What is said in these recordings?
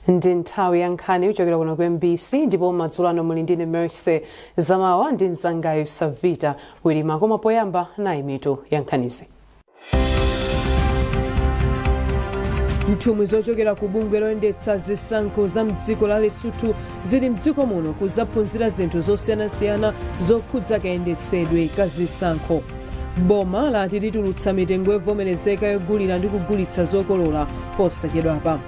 Ndi nthawi ya nkhani kuchokera kuno ku MBC ndipo madzulo ano muli ndine Mercy Zamawa ndi mzangayo Savita Wilima koma poyamba nayi mitu ya nkhanizi. Nthumwi zochokera ku bungwe loyendetsa zisankho za mdziko la Lesotho zili mdziko muno kuzaphunzira zinthu zosiyanasiyana zokhudza kayendetsedwe ka zisankho. Boma lati litulutsa mitengo yovomerezeka yogulira ndi kugulitsa zokolola posachedwapa.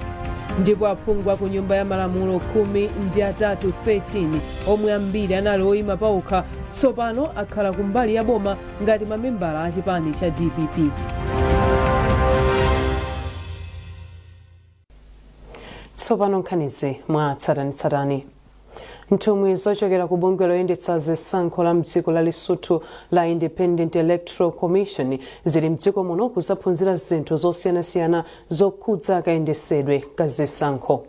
Ndipo aphungu ku nyumba ya malamulo 13 omwe ambiri anali oyima paokha tsopano akhala kumbali ya boma ngati mamembala a chipani cha DPP. Tsopano nkhanizi mwa tsatanitsatani. Nthumwi zochokera ku bungwe loyendetsa zisankho la mdziko la Lesotho la Independent Electoral Commission zili mdziko muno kuzaphunzira zinthu zosiyanasiyana zokhudza kayendetsedwe ka zisankho.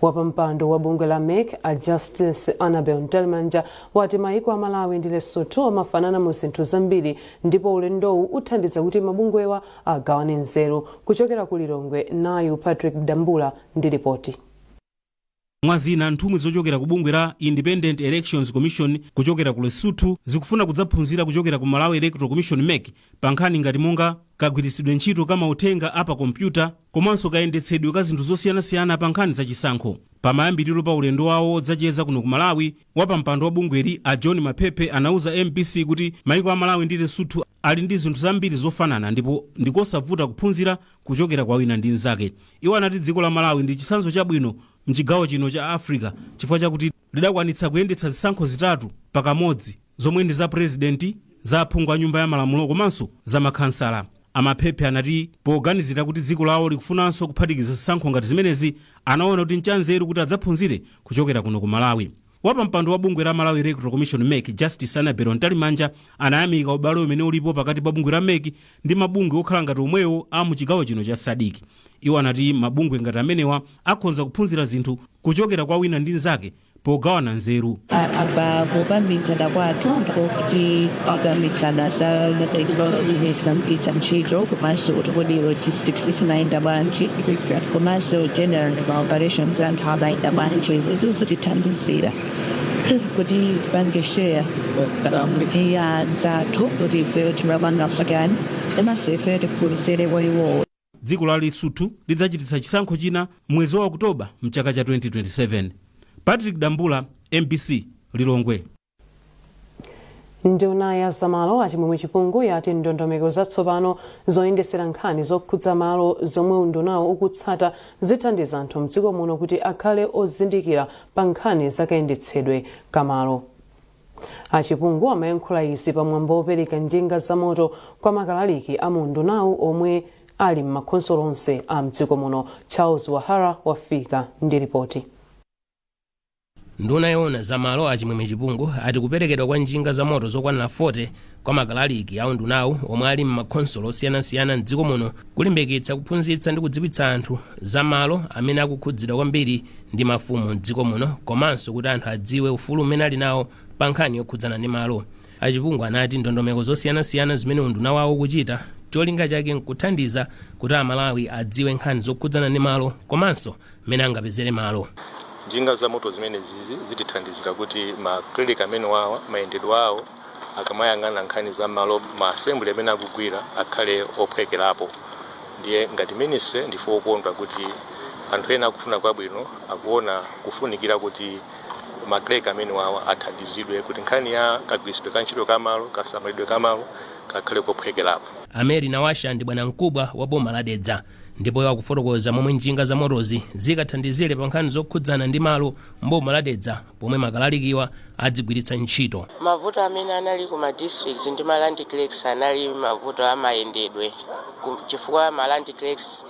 Wapampando wa bungwe la MEC a Justice Annabel Ntalimanja wati maiko a Malawi ndi Lesotho amafanana mu zinthu zambiri ndipo ulendowu uthandiza kuti mabungwewa agawane nzeru. Kuchokera ku Lilongwe nayu Patrick Dambula ndi ripoti. Mwazina nthumwi zochokera ku bungwe la Independent Elections Commission kuchokera ku Lesotho zikufuna kudzaphunzira kuchokera ku Malawi Electoral Commission MEC pa nkhani ngati monga kagwiritsidwe ntchito kama uthenga apa kompyuta komanso kayendetsedwe ka zinthu zosiyanasiyana pa nkhani za chisankho. Pamayambiriro pa ulendo wawo zacheza kuno ku Malawi, wapampando wa bungweli a John Mapepe anauza MBC kuti maiko a Malawi ndi Lesotho ali ndi zinthu zambiri zofanana ndipo ndikosavuta kuphunzira kuchokera kwa wina ndi nzake. Iwo anati dziko la Malawi ndi chitsanzo chabwino mchigawo chino cha Africa chifukwa chakuti lidakwanitsa kuyendetsa zisankho zitatu pakamodzi zomwe ndi za president, za aphungu a nyumba ya malamulo komanso za makhansala. Amapepe anati poganizira kuti dziko lawo likufunanso kuphatikiza zisankho ngati zimenezi anaona kuti nchanzeru kuti adzaphunzire kuchokera kuno ku Malawi. Wapampando wa bungwe la Malawi Electoral Commission MEC Justice Annabel Ntalimanja anayamika ubale umene ulipo pakati pa bungwe la MEC ndi mabungwe okhala ngati omwewo a mu chigawo chino cha SADC. Iwo anati mabungwe ngati amenewa akhonza kuphunzira zinthu kuchokera kwa wina ndi nzake pogawana nzeru. Ababombanitsana kwathu kuti tikamitsana sa nateknology ntchito komanso kuti logistics isinaenda bwanji komanso general operations and habaenda bwanji zizotithandizira kuti tipange share kuti ya nzathu kuti ife timapanga fakani komanso ife tikulisere waiwo. Dziko la Lesotho lidzachititsa chisankho china mwezi wa Oktoba mchaka cha 2027. Patrick Dambula, MBC, Lilongwe. Nduna ya zamalo achimwemwe chipungu yati ndondomeko zatsopano zoyendesera nkhani zokhudza malo zomwe undunawo ukutsata zithandiza anthu mdziko muno kuti akhale ozindikira pa nkhani zakayendetsedwe kamalo. Achipungu amayankhula izi pamwambo opereka njinga za moto kwa makalaliki a mundunawo omwe ali m'makhonsolo onse a mdziko muno. Charles Wahara wafika ndi ripoti. Nduna yona zamalo achimwemwe chipungu ati kuperekedwa kwa njinga za moto zokwanira 40 kwa makalaliki a undunawo omwe ali m'makhonsolo osiyanasiyana mdziko muno kulimbikitsa kuphunzitsa ndi kudziwitsa anthu zamalo amene akukhudzidwa kwambiri ndi mafumu mdziko muno komanso kuti anthu adziwe ufulu umene ali nawo pa nkhani yokhudzana ndi malo. Achipungu anati ndondomeko zosiyanasiyana zimene unduna wawo ukuchita cholinga chake nkuthandiza kuti Amalawi adziwe nkhani zokhudzana ndi malo komanso mmene angapezere malo. Njinga za moto zimene zitithandizira kuti maklinika amene wawa mayendedwe awo akamayang'ana nkhani za malo ma assembly amene akugwira akhale ophwekerapo. Ndiye ngati ministry ndife okondwa kuti anthu ena akufuna kwabwino akuona kufunikira kuti maklinika amene wawa athandizidwe kuti nkhani ya kagwiritsidwe ka ntchito ka malo kasamalidwe ka malo kakhale kophwekerapo. Ameri Nawasha ndi bwana mkubwa wa boma la Dedza ndipo yakufotokoza momwe njinga za motozi zikathandizire pa nkhani zokhudzana ndi malo mboma la Dedza pomwe makalalikiwa adzigwiritsa ntchito. Mavuto amene anali ku ma districts ndi ma land clerks anali mavuto amayendedwe chifukwa ma land clerks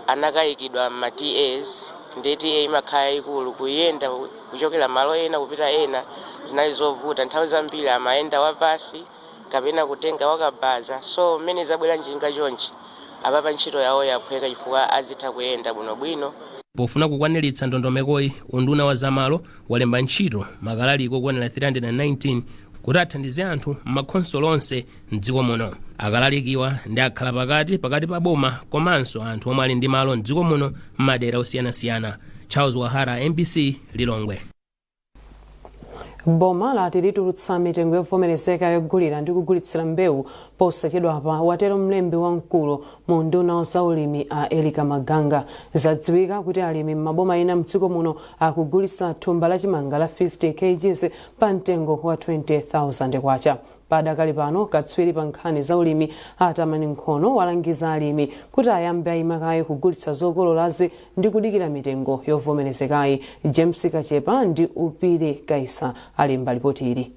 anakayikidwa ma TAs ndi TA imakhala ikulu kuyenda kuchokera malo ena kupita ena zinali zovuta. Nthawi zambiri amayenda wapasi kapena kutenga wakabaza, so mmene zabwera njinga chonchi ababa ntchito yawo yaphweka chifukwa azitha kuyenda bwinobwino. Pofuna kukwaniritsa ndondomekoyi unduna wa zamalo walemba ntchito makalaliko okwanira 319 kuti athandize anthu m'makhonsolo onse mdziko muno. Akalalikiwa ndi akhala pakati pa boma komanso anthu omwe ali ndi malo mdziko muno m'madera osiyanasiyana. Charles Wahara, MBC Lilongwe. Boma lati litulutsa mitengo yovomerezeka yogulira ndi kugulitsira mbewu posachedwapa, watero mlembi wamkulu mu nduna wa zaulimi a Elika Maganga. Zadziwika kuti alimi m'maboma ena mdziko muno akugulitsa thumba la chimanga la 50 kg pa mtengo wa 20,000 kwacha. Padakali pano katswiri pa nkhani zaulimi Tamvani Nkhono walangiza alimi kuti ayambe ayimakayi kugulitsa zokololazi ndi kudikira mitengo yovomerezekayi. James Kachepa ndi Upire Kaisa alemba ripoti ili.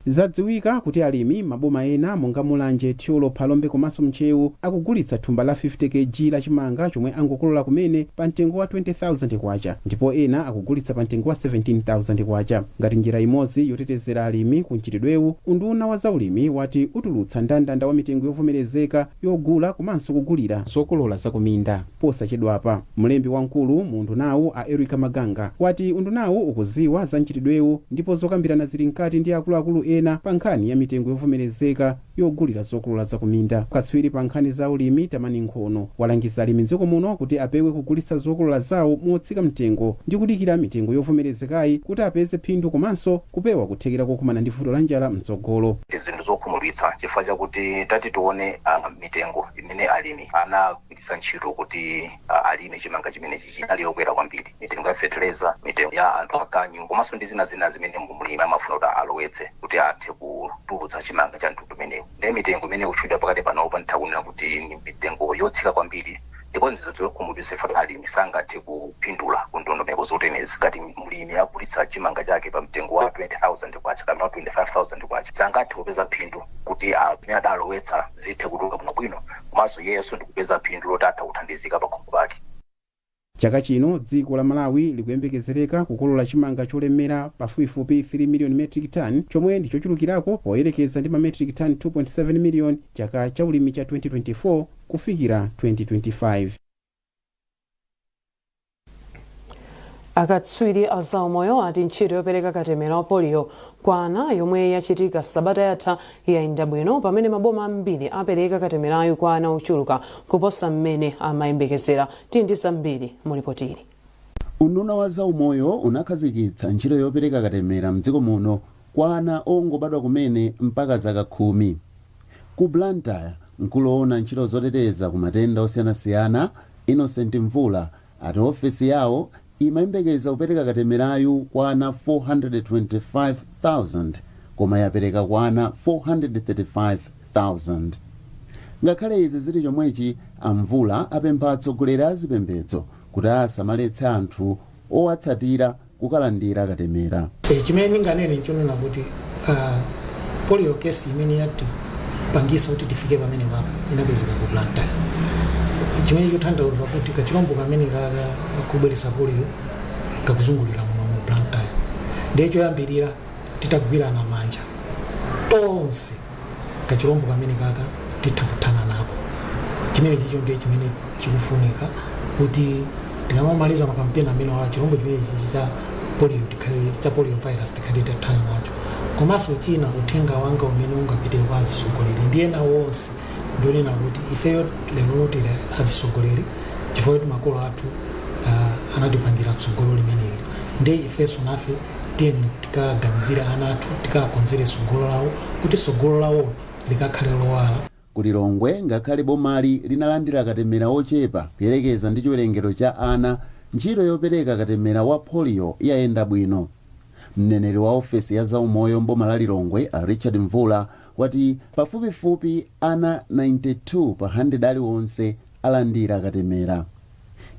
Zadziwika kuti alimi maboma ena monga Mulanje, Tyolo, Phalombe komanso Mchewu akugulitsa thumba la 50 kg la chimanga chomwe angokolola kumene pa mtengo wa 20,000 kwacha, ndipo ena akugulitsa pa mtengo wa 17,000 kwacha. Ngati njira imodzi yotetezera alimi ku mchitidwewu, unduna wa zaulimi wati utulutsa ndandanda wa mitengo yovomerezeka yogula komanso kugulira zokolola zakuminda posachedwapa. Mlembi wamkulu mu undunawu a Elika Maganga wati undunawu ukuziwa za mchitidwewu ndipo zokambirana zili mkati ndi akuluakulu ena pa nkhani ya mitengo yovomerezeka yogulira zokolola zakuminda. Katswiri pa nkhani za ulimi Tamvani Nkhono walangiza alimi mdziko muno kuti apewe kugulitsa zokolola zawo motsika mtengo ndi kudikira mitengo yovomerezekayi kuti apeze phindu komanso kupewa kuthekera kokumana ndi vuto la njala mtsogolo. Zinthu zokhumudwitsa chifukwa chakuti tati tione mitengo imene alimi anagwiritsa ntchito kuti alime chimanga chimene chinali yokwera kwambiri, mitengo ya fertilizer, mitengo ya anthu akanyu komanso ndi zina zimene mulimi amafuna kuti alowetse kuti athe kutulutsa chimanga cha mtundu umenewu. Ndi mitengo imene kutchulidwa pakati panopa nthakunena kuti ni mitengo yotsika kwambiri, ndipo nzizo zokhumudwitsa ifo alimi sangathe kupindula kundondomeko zotenezi. Ngati mulimi agulitsa chimanga chake pa mtengo wa 20,000 kwacha kapena 25,000 kwacha, sangathe kupeza phindu kuti amene adalowetsa zithe kutuluka bwinobwino, komanso yeso ndi kupeza phindu loti atha kuthandizika pa khomo pake. Chaka chino dziko la Malawi likuyembekezereka kukolola chimanga cholemera pafupifupi 3 million metric ton, chomwe ndi chochulukirako poyerekeza ndi metric ton 2.7 million chaka cha ulimi cha 2024 kufikira 2025. Akatswiri a zaumoyo ati ntchito yopereka katemera wa polio kwa ana yomwe yachitika sabata yatha yayenda bwino, pamene maboma ambiri apereka katemerayo kwa ana ochuluka kuposa mmene amayembekezera. Tindi zambiri mulipotiri. Unduna wa zaumoyo unakhazikitsa ntchito yopereka katemera mdziko muno kwa ana ongobadwa kumene mpaka zaka 10. Ku Blantyre nkuloona ntchito zoteteza ku matenda osiyanasiyana Innocent Mvula ati ofesi yawo imayembekeza kupereka katemerayu kwa ana 425,000 koma yapereka kwa ana 435,000. Ngakhale izi zili chomwechi, Amvula apempha atsogoleri a zipembedzo kuti asamaletse anthu owatsatira kukalandira katemera. Chimene nganene nchonena kuti polio case imene yatipangisa kuti tifike pamene papa inapezeka ku Blantyre. Chimene chotanthauza kuti kachilombo kamene kakubweretsa polio kakuzungulira muno mu Blantyre. Ndiye choyambirira titagwirana manja tonse kachilombo kamene kaka titakuthana nako. Chimene chicho ndiye chimene chikufunika kuti tikamamaliza makampeni amene wa chilombo chimene cha polio cha polio virus tikhale tathana nacho. Komanso china uthenga wanga umene ungapite kwa atsogoleri ndiye na wonse ndionena kuti ifeyo lero tili atsogoleri chifukwa kuti makolo athu anatipangira tsogolo limeneli. Ndiye ifeso nafe tiyeni tikaganizira ana athu tikakonzere tsogolo lawo kuti tsogolo lawo likakhale lowala. Ku Lilongwe ngakhale bomali linalandira katemera ochepa kuyerekeza ndi chiwerengero cha ana, ntchito yopereka katemera wa polio yayenda bwino. Mneneri wa ofesi ya zaumoyo mboma la Lilongwe Richard Mvula wati pafupifupi ana 92 pa 100 aliwonse alandira katemera.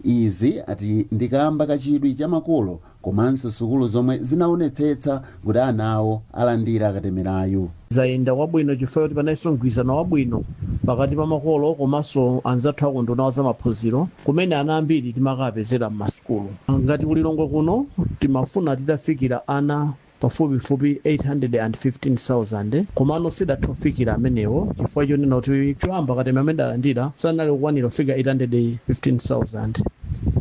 Izi ati ndikamba kachidwi cha makolo komanso sukulu zomwe zinaonetsetsa kuti anawo alandira katemerayu. Zayenda wabwino chifukwa kuti panaiso mgwirizano wabwino pakati pa makolo komanso anzathu aku nduna za maphunziro kumene ana ambiri timakapezera m'masukulu. Ngati ku Lilongwe kuno timafuna titafikira ana pafupifupi 815,000 komano sidathofikira amenewo chifukwa chonena kuti choyamba katemera amene alandira sanali kukwanira kufika 815,000.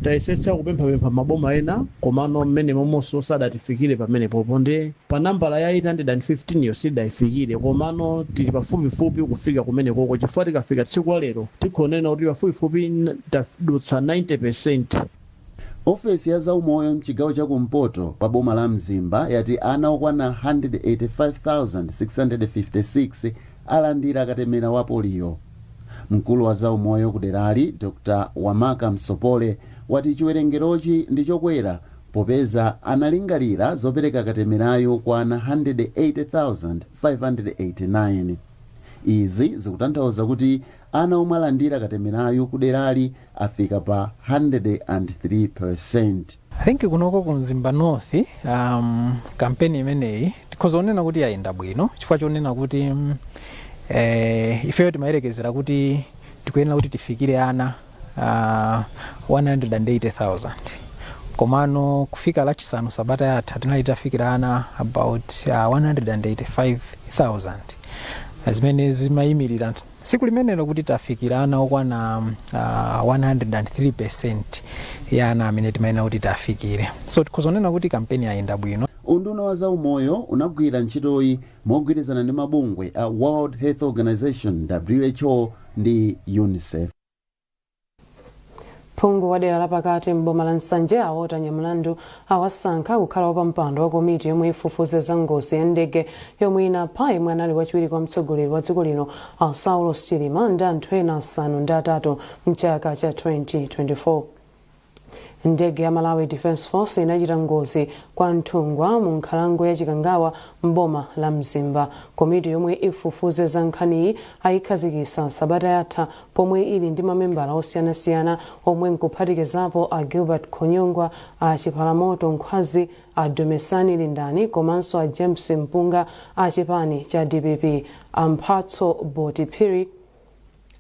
Tayesetsa kupempha maboma ena komano mmene momonso sadatifikire pamene popo ndi pa nambala ya 815 yo sidayifikire komano tili pafupifupi kufika kumene koko chifukwa tikafika tsiku lero tikhonena kuti pafupifupi tadutsa 90%. ofesi ya zaumoyo mchigawo chakumpoto pa boma la Mzimba yati ana okwana 185,656 alandira katemera wa polio. Mkulu wa zaumoyo kuderali Dr. Wamaka Msopole wati chiwerengerochi ndi chokwera popeza analingalira zopereka katemerayo kwa ana 180,589. Izi zikutanthauza kuti ana omwe alandira katemerayo kuderali afika pa 103%. I think kunoko ku Mzimba North kampeni imeneyi tikhozonena kuti yayenda bwino chifukwa chonena kuti ifeyo timayerekezera kuti tikuyenera kuti tifikire ana 180,000 komano kufika lachisanu sabata yatha tinali tafikira ana about 185,000 zimene zimayimirira siku limenelo kuti tafikira ana okwana 103% ya ana amene timayenera kuti tafikire, so tikhozonena kuti kampeni yayenda bwino. Unduna wa zaumoyo unagwira ntchitoyi mogwirizana ndi mabungwe a World Health Organization WHO ndi UNICEF. Phungu wa dera lapakati m'boma la Nsanje awota Nyamulandu awasankha kukhala wapampando wa komiti yomwe ifufuze za ngozi ya ndege yomwe inapha yemwe anali wachiwiri kwa mtsogoleri wa dziko lino Saulo Chilima ndi anthu ena asanu ndi atatu mchaka cha 2024. Ndege ya Malawi Defense Force inachita ngozi kwa Nthungwa mu nkhalango ya Chikangawa m'boma la Mzimba. Komiti yomwe ifufuze za nkhaniyi ayikhazikitsa sabata yatha pomwe ili ndi mamembala osiyanasiyana omwe nkuphatikizapo a Gilbert Khonyongwa, a Chipalamoto Nkhwazi, a Domesani Lindani komanso a James Mpunga a chipani cha DPP, a Mphatso Botipiri,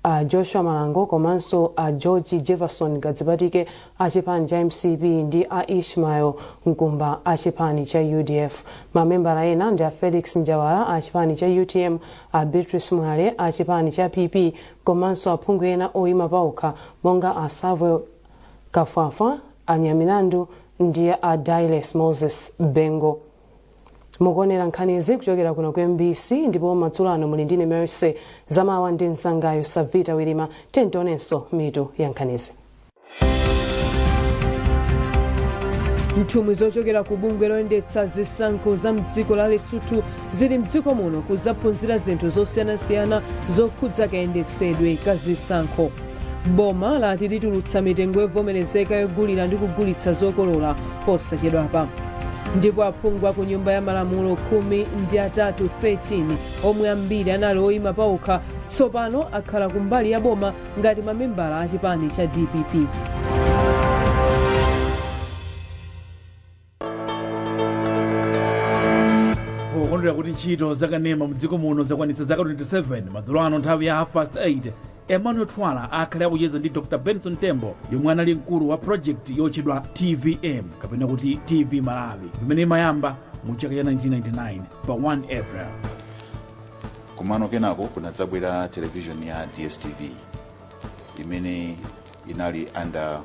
a Joshua Malango komanso a George Jefferson Gadzipatike a chipani cha MCP ndi a Ishmael Nkumba a chipani cha UDF. Mamembala ena ndi a Felix Njawala a chipani cha UTM, a Beatrice Mwale a chipani cha PP komanso aphungu ena oyima paokha monga a Samuel Kafafa, a Nyamilandu ndi a Diles Moses Bengo. Mukonera nkhanizi kuchokera kuno ku MBC ndipo madzulo ano muli ndine Mercy zamawa ndi msangayo Savita Wilima tentonenso mitu ya nkhanizi. Nthumwi zochokera ku bungwe loyendetsa zisankho za mdziko la Lesotho zili mdziko muno kuzaphunzira zinthu zosiyanasiyana zokhudza kayendetsedwe ka zisankho. Boma lati litulutsa mitengo yovomerezeka yogulira ndi kugulitsa zokolola posachedwapa. Ndipo aphungu ku nyumba ya malamulo 13 omwe ambiri anali oyima paokha tsopano akhala kumbali ya boma ngati mamembala a chipani cha DPP. Kukondwera kuti ntchito zakanema mdziko muno zakwanitsa zaka 27 madzulo ano nthawi ya 8:30 Emmanuel Twala akhale akucheza ndi Dr. Benson Tembo yomwe anali mkulu wa project yochedwa TVM kapena kuti TV Malawi imene imayamba mu chaka cha 1999 pa 1 April. Kumano kenako kunadzabwera television ya DSTV imene inali under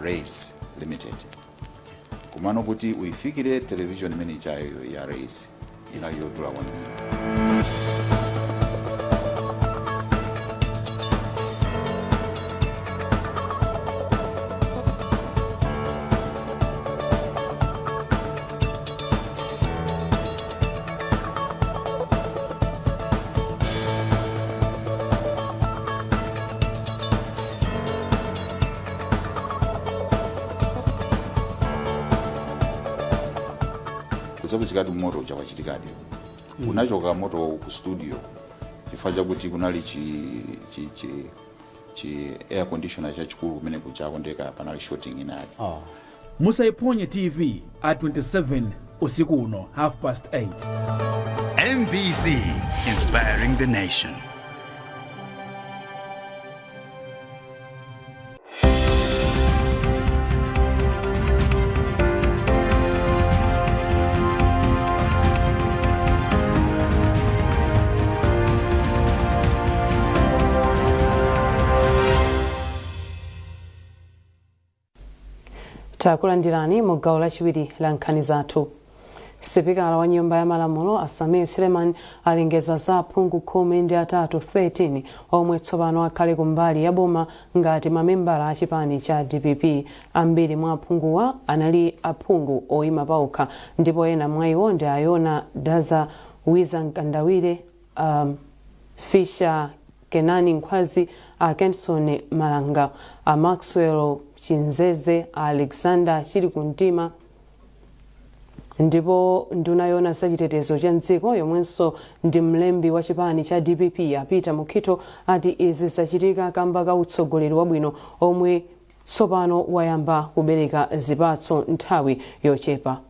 Race Limited. Kumano kuti uifikire television imene ichayo ya Race inali yodula 1 million. Zabuzikati moto chawachitikadi unachoka moto ku studio chifukwa kuti kunali chi air conditioner chachikulu kumene kuchakondeka panali shooting inake. Musaiphonye TV at 27 usiku uno 8:30. MBC, inspiring the nation. Takulandirani mu gawo lachiwiri la nkhani zathu. Sipikala wa nyumba ya malamulo Asamia Suleiman alengeza za aphungu 13 omwe tsopano akhale kumbali ya boma ngati mamembala a chipani cha DPP. Ambiri mwa aphunguwa anali aphungu oyima paokha ndipo ena mwa iwo ndi Ayona Daza Wiza Nkandawire, Fisher Kenani Nkhwazi, Kenson Malanga, Maxwell Chinzeze, Alexander Chirikuntima, ndipo nduna yona sachitetezo cha mdziko yomwenso ndi mlembi wa chipani cha DPP apita Mukhito ati izi zachitika kamba ka utsogoleri wabwino omwe tsopano wayamba kubereka zipatso nthawi yochepa.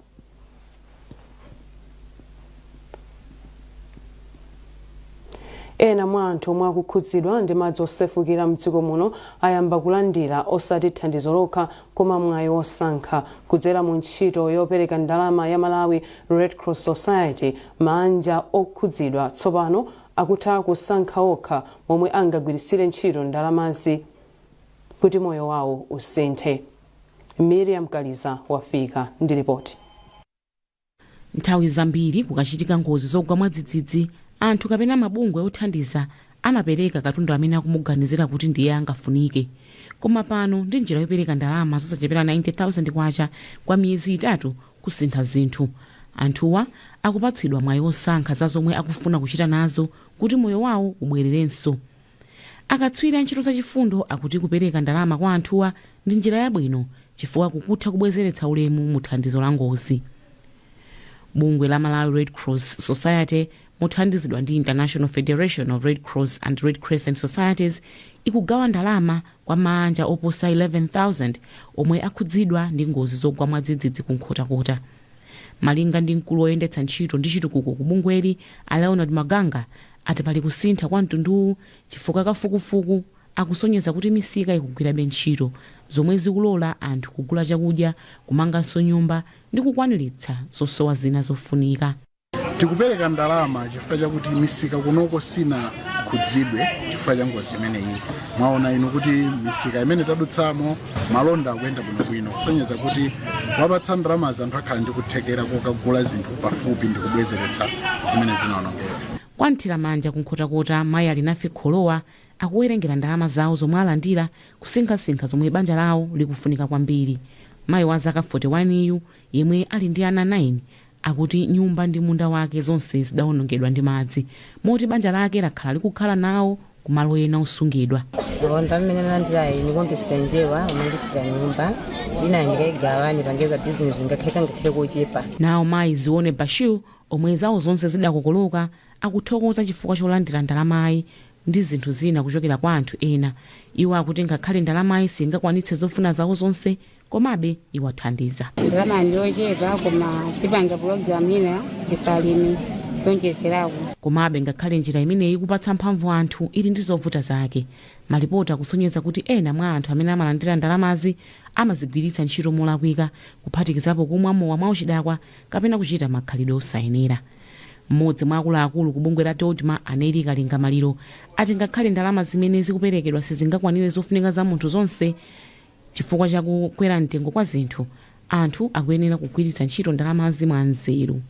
Ena mwa anthu omwe akukhudzidwa ndi madzi osefukira mdziko muno ayamba kulandira osati thandizo lokha koma mwayi osankha kudzera mu ntchito yopereka ndalama ya Malawi Red Cross Society. Manja okhudzidwa tsopano akutha kusankha okha momwe angagwiritsire ntchito ndalamazi kuti moyo wawo usinthe. Miriam Kaliza wafika ndi ripoti. Nthawi zambiri kukachitika ngozi zogwa mwadzidzidzi, anthu kapena mabungwe othandiza amapereka katundu amene akumuganizira kuti ndiye angafunike. Koma pano ndi njira yopereka ndalama zosachepera 90,000 kwacha kwa miyezi 3 kusintha zinthu. Anthuwa akupatsidwa mwayi osankha za zomwe akufuna kuchita nazo kuti moyo wawo ubwererenso. Akatswiri a ntchito zachifundo akuti kupereka ndalama kwa anthuwa ndi njira yabwino chifukwa kukutha kubwezeretsa ulemu mu thandizo la ngozi. Bungwe la Malawi Red Cross Society mothandizidwa ndi International Federation of Red Cross and Red Crescent Societies ikugawa ndalama kwa manja oposa 11,000 omwe akhudzidwa ndi ngozi zogwa mwadzidzidzi kunkhotakota. Malinga ndi mkulu woyendetsa ntchito ndi chitukuko ku bungweli Leonard Maganga ati pali kusintha kwa mtunduwu chifukwa kafukufuku akusonyeza kuti misika ikugwirabe ntchito zomwe zikulola anthu kugula chakudya, kumanganso nyumba ndi kukwaniritsa zosowa zina zofunika. Tikupereka ndalama chifukwa chakuti misika kunoko sina kudzidwe chifukwa cha ngozi imeneyi. Mwaona inu kuti misika imene tadutsamo malonda akuyenda bwinobwino kusonyeza kuti wapatsa ndalama anthu akhala ndi kuthekera kokagula zinthu pafupi ndi kubwezeretsa zimene zinaonongeka. Kwanthira manja kunkhotakota mayi alinafe kholowa akuwerengera ndalama zawo zomwe alandira kusinkhasinkha zomwe banja lawo likufunika kwambiri. Mayi wa zaka 41 yemwe ali ndi ana 9 akuti nyumba ndi munda wake zonse zidawonongedwa ndi madzi moti banja lake lakhala likukhala nawo kumalo ena osungidwa. Onda mmene landirayi nikondisenjewa umangitsira nyumba ina ndikaigawa nipangeza business ngakhale kochepa. Nawo mayi Zione Bashir omwe zawo zonse zidakokoloka akuthokoza chifukwa cholandira ndalamayi ndi zinthu zina kuchokera kwa anthu ena. Iwo akuti ngakhale ndalamayi singakwanitse zofuna zawo zonse komabe iwathandiza. Ndalama ndiochepa koma tipanga program ina ifalimi tonjeserako. Komabe ngakhale njira imeneyi kupatsa mphamvu anthu ili ndi zovuta zake. Malipoti akusonyeza kuti ena mwa anthu amene amalandira ndalamazi amazigwiritsa ntchito molakwika kuphatikizapo kumwa mowa mwauchidakwa kapena kuchita makhalidwe osayenera. Mmodzi mwa akuluakulu ku bungwe la Dodma Aneli Kalingamaliro ati ngakhale ndalama zimene zikuperekedwa sizingakwanire zofunika za munthu zonse chifukwa cha kukwera mtengo kwa zinthu, anthu akuyenera kugwiritsa ntchito ndalamazi mwa nzeru.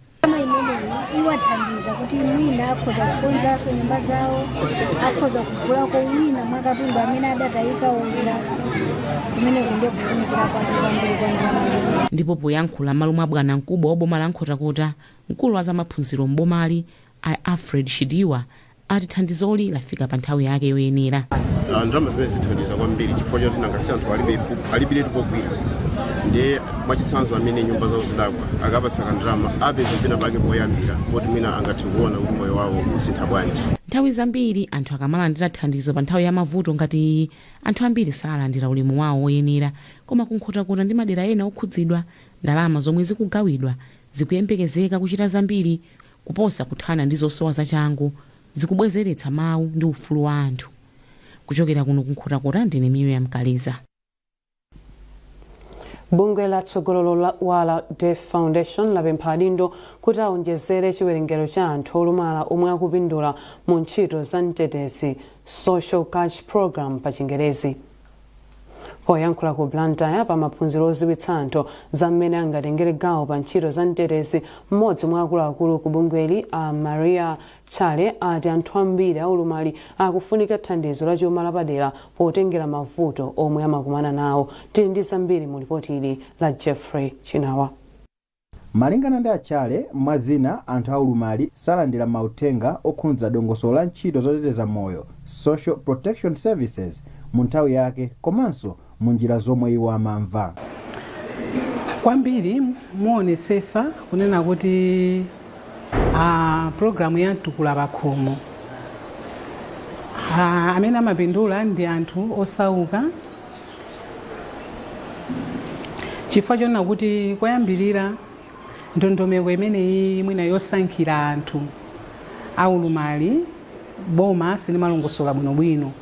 Iwathandiza kuti mwina akhoza kukonzanso nyumba zawo, akhoza kugulako wina mwakatundu amene adatayika uja kumene kunde kufunikira kwambiri kwa ndalama. Ndipo poyankhula malo mwa bwana mkubwa wa boma la Nkhotakota, mkulu wa zamaphunziro m'bomali Alfred Shidiwa ati thandizoli lafika pa nthawi yake yoyenera. Ndalama zimene zithandiza kwambiri chifukwa choti nangasi anthu alibiletu pogwira ndi mwachitsanzo amene nyumba zawo zidagwa akapatsa ndalama apeza pena pake poyambira poti mwina angathe kuona kuti moyo wawo usintha bwanji. Nthawi zambiri anthu akamalandira thandizo pa nthawi ya mavuto ngati anthu ambiri salandira ulemu wawo woyenera, koma kunkhotakota ndi madera ena okhudzidwa ndalama zomwe zikugawidwa zikuyembekezeka kuchita zambiri kuposa kuthana ndi zosowa zachangu, zikubwezeretsa mawu ndi ufulu wa anthu. Kuchokera kuno kunkhotakota ndine Miriam Kaliza. Bungwe la tsogololo wa Deaf Foundation lapempha adindo kuti aonjezere chiwerengero cha anthu olumala omwe akupindula mu ntchito za mtetezi social catch program pa Chingerezi. poyankhula ku Blantyre pa maphunziro oziwitsa anthu za mmene angatengere gawo pa ntchito za mtetezi, mmodzi mwa akuluakulu ku bungweli a Maria Chale ati anthu ambiri aulumali akufunika thandizo la chuma lapadera potengera mavuto omwe amakumana nawo. Tili ndi zambiri mu ripoti ili la Jeffrey Chinawa. Malingana ndi Achale, mwazina anthu aulumali salandira mautenga okhudza dongosolo la ntchito zoteteza moyo, social protection services, mu nthawi yake komanso mu njira zomwe iwo amamva. Kwambiri muonesesa kunena kuti programu ya mtukula pakhomo amene amapindula ndi anthu osauka, chifukwa chonena kuti kwayambirira ndondomeko imeneyi mwina yosankhira anthu aulumali boma silimalongosola bwinobwino.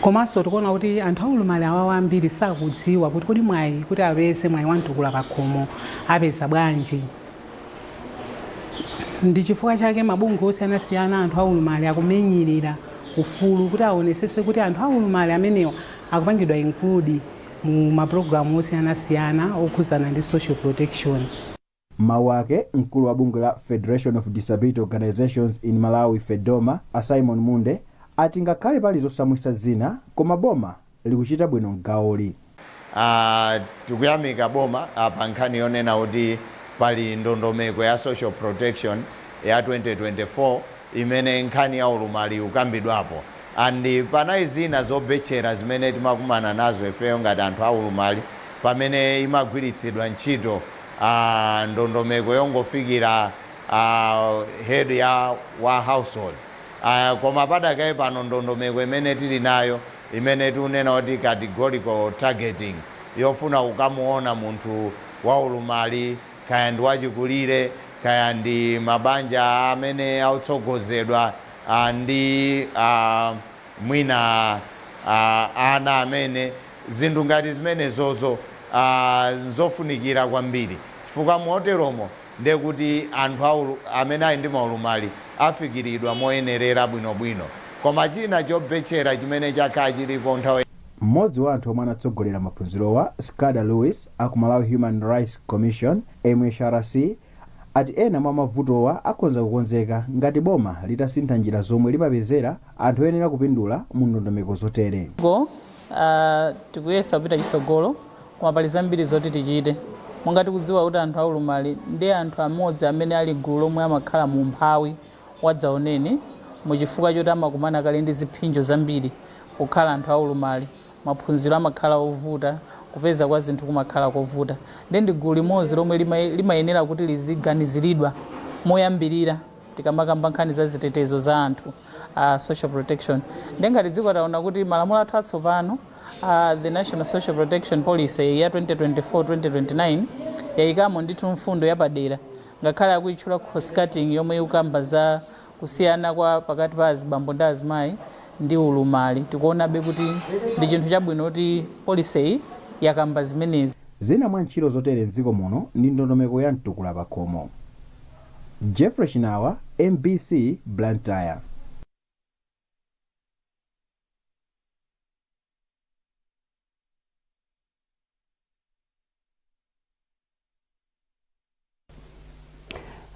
Komanso tikuona kuti anthu aulumali awawo ambiri sakudziwa kuti kodi mwayi kuti apeze mwayi wamtukula pakhomo apeza bwanji. Ndi chifukwa chake mabungwe osiyanasiyana anthu aulumali akumenyerera ufulu kuti aonesese kuti anthu aulumali amenewa akupangidwa include mu maprogramu osiyanasiyana okhuzana ndi social protection. Mawu ake mkulu wa bungwe la Federation of Disability Organizations in Malawi Fedoma Simon Munde ati ngakhale pali zosamwisa zina koma boma likuchita bwino mgawoli. Tikuyamika boma pa nkhani yonena kuti pali ndondomeko ya social protection ya 2024 imene nkhani ya ulumali ukambidwapo. Andi panali zina zobechera zimene timakumana nazo ifeyo ngati anthu aulumali pamene imagwiritsidwa ntchito ndondomeko yongofikira head ya wa household. Koma padakaye pano ndondomeko imene tili nayo imene tunena kuti categorical targeting yofuna kukamuona munthu waulumali kaya ndi wachikulire kaya ndi mabanja amene autsogozedwa ndi mwina ana amene zinthu ngati zimene zozo nzofunikira kwambiri. Chifukwa moteromo ndiye kuti anthu amene ali ndi maulumali afikiridwa moyenerera bwinobwino. Koma china chobechera chimene chakhala chilipo nthawi. Mmodzi wa anthu omwe anatsogolera maphunzirowa Skada Lewis aku Malawi Human Rights Commission MHRC ati ena mwa mavutowa akonza kukonzeka ngati boma litasintha njira zomwe limapezera anthu oyenera kupindula mu ndondomeko zotere. Tikuyesa kupita chitsogolo koma pali zambiri zoti tichite. Monga tikudziwa kuti anthu aulumali ndi anthu amodzi amene ali gulu lomwe amakhala mu mphawi wadzaoneni muchifukwa choti amakumana kale ndi ziphinjo zambiri kukhala anthu aulumali. Maphunziro amakhala ovuta, kupeza kwa zinthu kumakhala kovuta. Ndi gulu limodzi lomwe limayenera kuti liziganiziridwa moyambirira tikamakamba nkhani za zitetezo za anthu social protection. Ngati dziko taona kuti malamulo athu atsopano the National Social Protection Policy ya 2024-2029 yayikamo ndithu mfundo yapadera ngakhale akuitchula cross cutting yomwe ikukamba za kusiyana kwa pakati pa azibambo ndi azimayi ndi ulumali. Tikuonabe kuti ndi chinthu chabwino kuti policy yakamba zimenezi. Zina mwa ntchito zotere mdziko muno ndi ndondomeko ya mtukula pakhomo. Jeffrey Chinawa, MBC, Blantyre.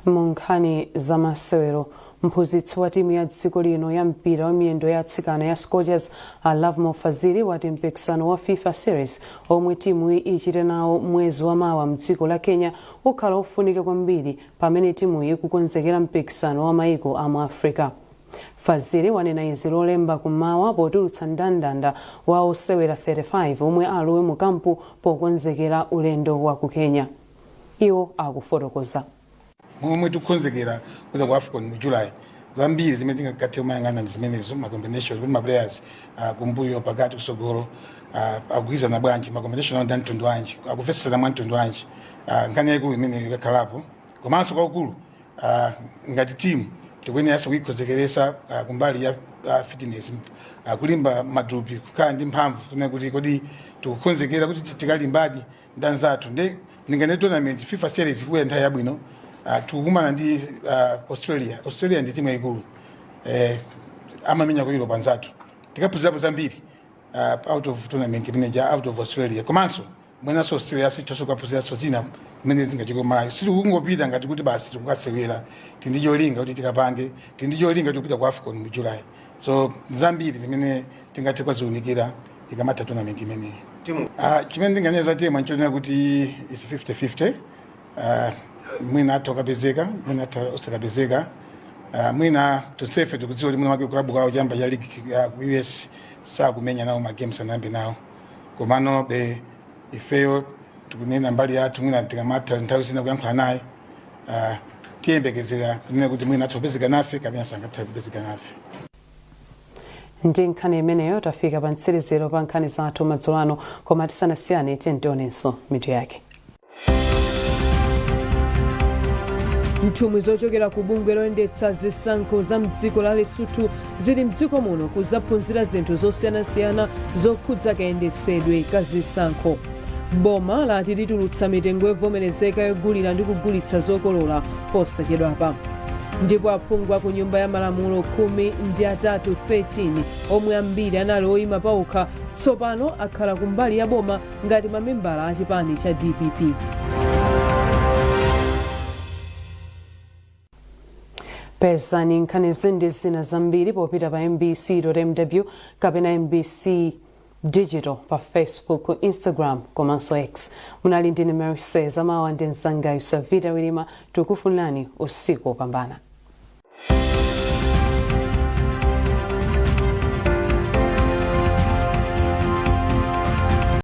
Nkhani za masewero, mphunzitsi wa timu ya dziko lino ya mpira wa miyendo ya atsikana ya Scorchers Love Fazili wati mpikisano wa FIFA Series omwe timu ichite nawo mwezi wa mawa mdziko la Kenya ukhala ofunika kwambiri pamene timu ikukonzekera mpikisano wa maiko a mu Africa. Fazili wanena izi lolemba kumawa potulutsa ndandanda wa osewera 35 omwe alowe mu kampu pokonzekera ulendo wa ku Kenya. Iwo akufotokoza. Momwe tukonzekera kuza ku Africa mu July zambiri zimene tingakati umayang'ana zimenezo ma combinations with ma players kumbuyo pakati kusogolo akugwirizana bwanji ma combination ndi mtundu wanji akufesera mwa mtundu wanji nkhani yayikulu imene ikakhalapo komanso kwaukulu ngati team tikuyenera kuikozekeresa kumbali ya fitness kulimba madrupi kukhala ndi mphamvu tuna kuti kodi tikukonzekera kuti tikalimbadi ndi anzathu ndi ngati tournament FIFA Series kuya nthawi yabwino tukumana ndi Australia ndi timu yayikulu amamenya ku Europe anzathu tikaphunzirapo zambiri out of tournament manager out of Australia komanso mwenaso Australia sichoso kaphunziraso zina kumene zingachiko Malawi sitikungopita ngati kuti basi tikukasewera tindijolinga kuti tikapange tindijolinga kuti kupita ku AFCON mu July so zambiri zimene tingathe kwaziunikira ikamata tournament imeneyi chimene ndinganeza timu nchonera kuti is 50-50 mwina atokapezeka mwina osakapezeka mwina tosefe tikudziwa kuti mwina wake kulabu kwawo chamba cha league ku US sakumenya nawo magames anambe nawo komano be ifeyo tikunena mbali yathu mwina tikamata nthawi zina kuyankhula naye tiyembekezera kunena kuti mwina atopezeka nafe kapena sangathe kupezeka nafe. Ndi nkhani imeneyo tafika pa mtsiriziro pa nkhani zathu madzulo ano koma tisanasiyane tionenso mitu yake. Nthumwi zochokera ku bungwe loyendetsa zisankho za mdziko la Lesotho zili mdziko muno kuzaphunzira zinthu zosiyanasiyana zokhudza kayendetsedwe ka zisankho. Boma lati litulutsa mitengo yovomerezeka yogulira ndi kugulitsa zokolola posachedwapa. Ndipo aphungu ku nyumba ya malamulo 13 omwe ambiri anali oyima paokha tsopano akhala kumbali ya boma ngati mamembala a chipani cha DPP. Pesani nkhani zina zambiri popita pa mbc.mw kapena mbc digital pa Facebook, Instagram komanso X. Munali ndine Mary Seza mawa ndi nzanga Yusavita Wilima tukufunani usiku opambana.